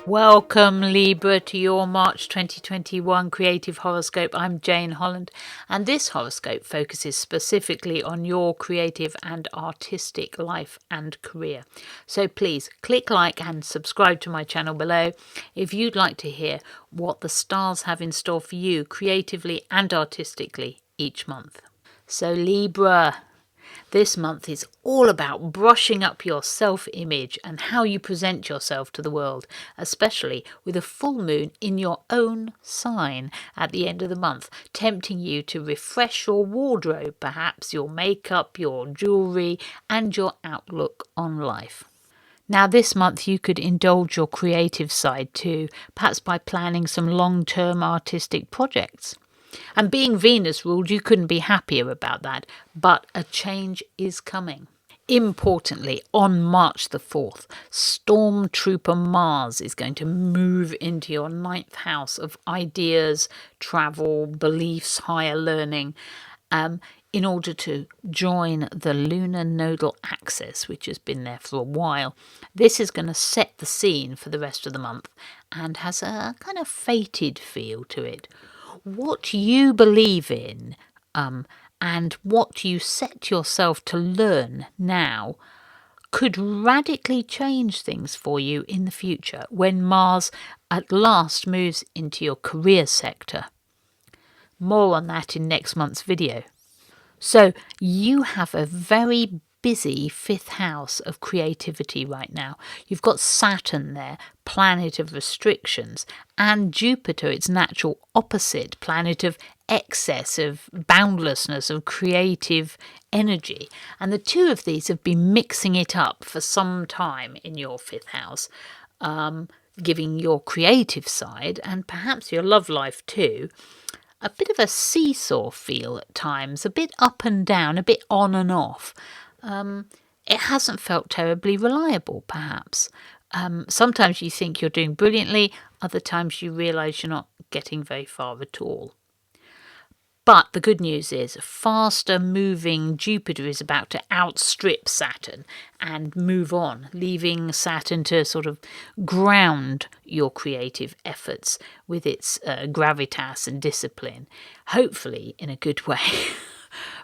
Welcome Libra to your March 2021 Creative Horoscope. I'm Jane Holland, and this horoscope focuses specifically on your creative and artistic life and career. So please click like and subscribe to my channel below if you'd like to hear what the stars have in store for you creatively and artistically each month. So Libra, this month is all about brushing up your self-image and how you present yourself to the world, especially with a full moon in your own sign at the end of the month, tempting you to refresh your wardrobe, perhaps your makeup, your jewellery, and your outlook on life. Now this month you could indulge your creative side too, perhaps by planning some long-term artistic projects. And being Venus ruled, you couldn't be happier about that, but a change is coming. Importantly, on March the 4th, Stormtrooper Mars is going to move into your 9th house of ideas, travel, beliefs, higher learning, in order to join the lunar nodal axis, which has been there for a while. This is going to set the scene for the rest of the month and has a kind of fated feel to it. What you believe in and what you set yourself to learn now could radically change things for you in the future when Mars at last moves into your career sector. More on that in next month's video. So you have a very busy 5th house of creativity right now. You've got Saturn there, planet of restrictions, and Jupiter, its natural opposite, planet of excess, of boundlessness, of creative energy. And the two of these have been mixing it up for some time in your 5th house, giving your creative side, and perhaps your love life too, a bit of a seesaw feel at times, a bit up and down, a bit on and off. It hasn't felt terribly reliable, perhaps. Sometimes you think you're doing brilliantly, other times you realise you're not getting very far at all. But the good news is, faster moving Jupiter is about to outstrip Saturn and move on, leaving Saturn to sort of ground your creative efforts with its gravitas and discipline, hopefully in a good way.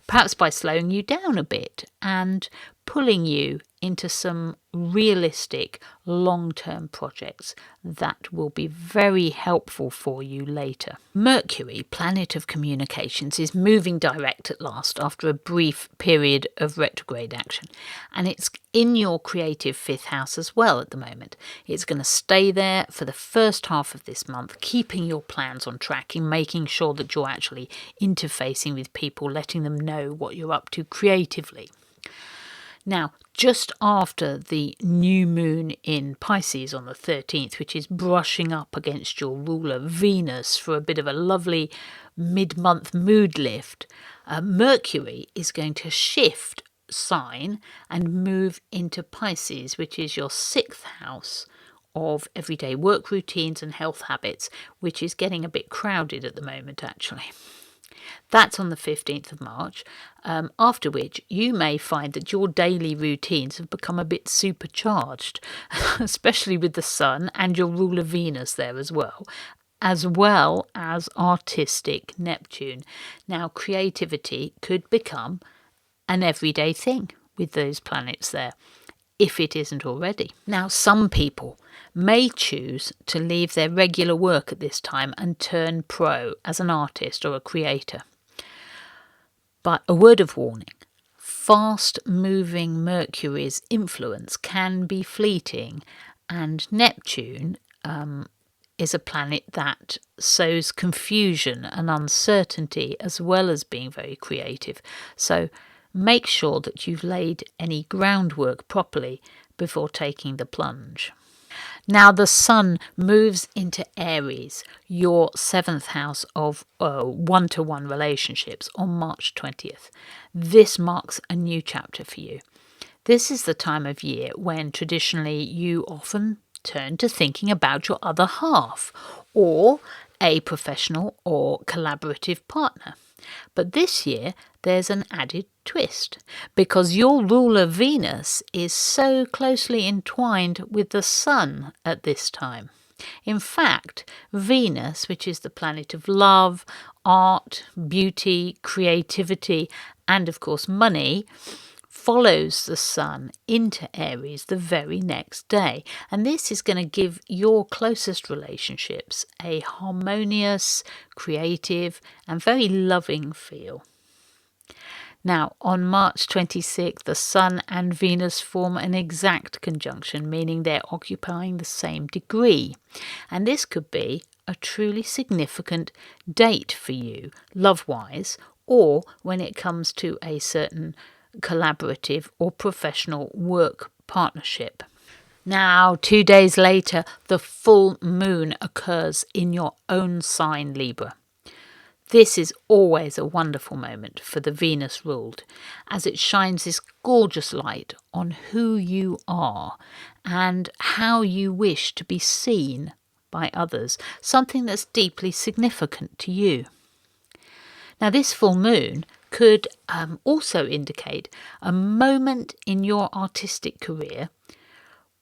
Perhaps by slowing you down a bit and pulling you into some realistic long-term projects that will be very helpful for you later. Mercury, planet of communications, is moving direct at last after a brief period of retrograde action, and it's in your creative 5th house as well at the moment. It's going to stay there for the first half of this month, keeping your plans on track and making sure that you're actually interfacing with people, letting them know what you're up to creatively. Now, just after the new moon in Pisces on the 13th, which is brushing up against your ruler Venus for a bit of a lovely mid-month mood lift, Mercury is going to shift sign and move into Pisces, which is your 6th house of everyday work routines and health habits, which is getting a bit crowded at the moment, actually. That's on the 15th of March, after which you may find that your daily routines have become a bit supercharged, especially with the Sun and your ruler Venus there as well as artistic Neptune. Now, creativity could become an everyday thing with those planets there, if it isn't already. Now, some people may choose to leave their regular work at this time and turn pro as an artist or a creator. But a word of warning, fast-moving Mercury's influence can be fleeting, and Neptune is a planet that sows confusion and uncertainty as well as being very creative. So make sure that you've laid any groundwork properly before taking the plunge. Now the Sun moves into Aries, your 7th house of one-to-one relationships, on March 20th. This marks a new chapter for you. This is the time of year when traditionally you often turn to thinking about your other half or a professional or collaborative partner. But this year there's an added twist, because your ruler Venus is so closely entwined with the Sun at this time. In fact, Venus, which is the planet of love, art, beauty, creativity, and of course money, follows the Sun into Aries the very next day. And this is going to give your closest relationships a harmonious, creative, and very loving feel. Now, on March 26th, the Sun and Venus form an exact conjunction, meaning they're occupying the same degree. And this could be a truly significant date for you, love-wise, or when it comes to a certain collaborative or professional work partnership. Now, 2 days later, the full moon occurs in your own sign, Libra. This is always a wonderful moment for the Venus ruled, as it shines this gorgeous light on who you are and how you wish to be seen by others, something that's deeply significant to you. Now, this full moon could also indicate a moment in your artistic career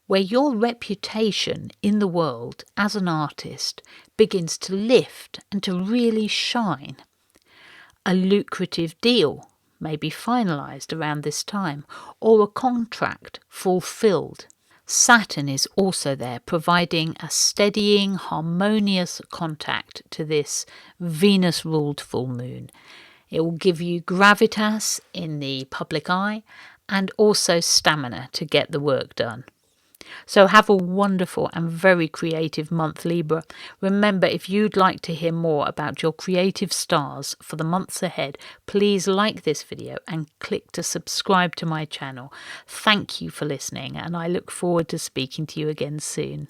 where your reputation in the world as an artist begins to lift and to really shine. A lucrative deal may be finalised around this time, or a contract fulfilled. Saturn is also there, providing a steadying, harmonious contact to this Venus-ruled full moon. It will give you gravitas in the public eye and also stamina to get the work done. So have a wonderful and very creative month, Libra. Remember, if you'd like to hear more about your creative stars for the months ahead, please like this video and click to subscribe to my channel. Thank you for listening, and I look forward to speaking to you again soon.